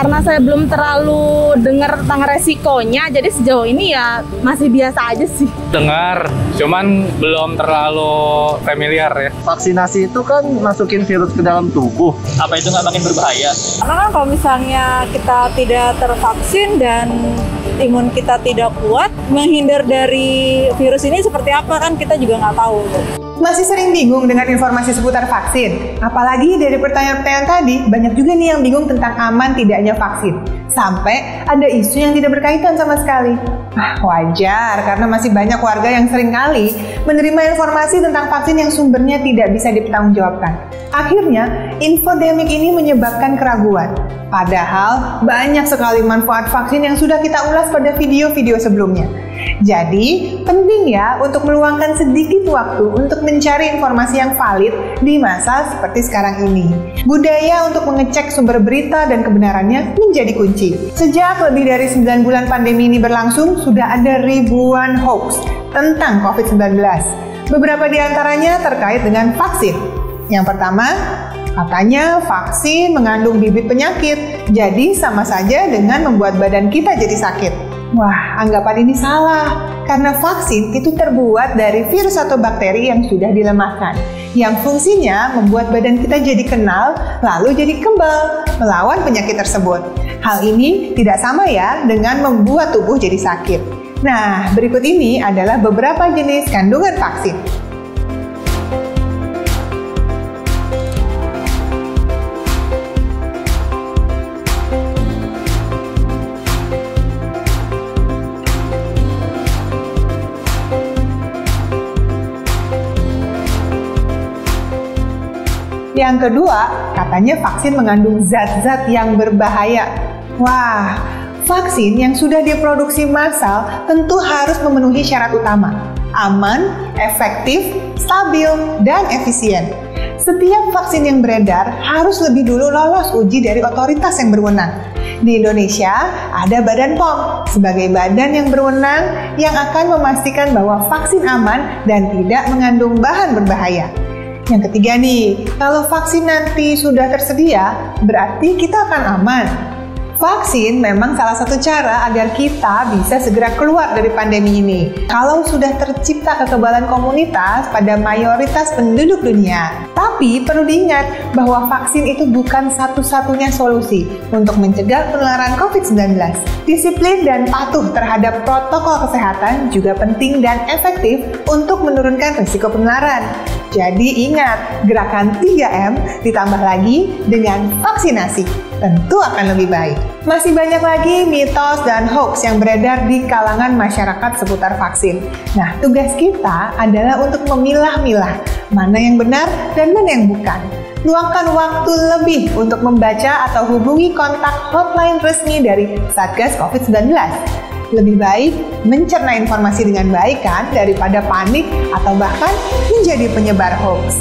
Karena saya belum terlalu dengar tentang resikonya, jadi sejauh ini ya masih biasa aja sih. Dengar, cuman belum terlalu familiar ya. Vaksinasi itu kan masukin virus ke dalam tubuh. Apa itu nggak makin berbahaya? Karena kan kalau misalnya kita tidak tervaksin dan imun kita tidak kuat, menghindar dari virus ini seperti apa kan kita juga nggak tahu. Masih sering bingung dengan informasi seputar vaksin? Apalagi dari pertanyaan-pertanyaan tadi, banyak juga nih yang bingung tentang aman tidaknya vaksin. Sampai ada isu yang tidak berkaitan sama sekali. Wajar, karena masih banyak warga yang seringkali menerima informasi tentang vaksin yang sumbernya tidak bisa dipertanggungjawabkan. Akhirnya, infodemik ini menyebabkan keraguan. Padahal, banyak sekali manfaat vaksin yang sudah kita ulas pada video-video sebelumnya. Jadi, penting ya untuk meluangkan sedikit waktu untuk mencari informasi yang valid di masa seperti sekarang ini. Budaya untuk mengecek sumber berita dan kebenarannya menjadi kunci. Sejak lebih dari 9 bulan pandemi ini berlangsung, sudah ada ribuan hoax tentang COVID-19. Beberapa di antaranya terkait dengan vaksin. Yang pertama, katanya vaksin mengandung bibit penyakit, jadi sama saja dengan membuat badan kita jadi sakit. Wah, anggapan ini salah, karena vaksin itu terbuat dari virus atau bakteri yang sudah dilemahkan, yang fungsinya membuat badan kita jadi kenal, lalu jadi kebal melawan penyakit tersebut. Hal ini tidak sama ya dengan membuat tubuh jadi sakit. Nah, berikut ini adalah beberapa jenis kandungan vaksin. Yang kedua, katanya vaksin mengandung zat-zat yang berbahaya. Wah, vaksin yang sudah diproduksi massal tentu harus memenuhi syarat utama: aman, efektif, stabil, dan efisien. Setiap vaksin yang beredar harus lebih dulu lolos uji dari otoritas yang berwenang. Di Indonesia, ada Badan POM sebagai badan yang berwenang yang akan memastikan bahwa vaksin aman dan tidak mengandung bahan berbahaya. Yang ketiga nih, kalau vaksin nanti sudah tersedia, berarti kita akan aman. Vaksin memang salah satu cara agar kita bisa segera keluar dari pandemi ini. Kalau sudah tercipta kekebalan komunitas pada mayoritas penduduk dunia. Tapi perlu diingat bahwa vaksin itu bukan satu-satunya solusi untuk mencegah penularan COVID-19. Disiplin dan patuh terhadap protokol kesehatan juga penting dan efektif untuk menurunkan risiko penularan. Jadi ingat, gerakan 3M ditambah lagi dengan vaksinasi tentu akan lebih baik. Masih banyak lagi mitos dan hoax yang beredar di kalangan masyarakat seputar vaksin. Nah, tugas kita adalah untuk memilah-milah mana yang benar dan mana yang bukan. Luangkan waktu lebih untuk membaca atau hubungi kontak hotline resmi dari Satgas COVID-19. Lebih baik mencerna informasi dengan baik kan daripada panik atau bahkan menjadi penyebar hoax.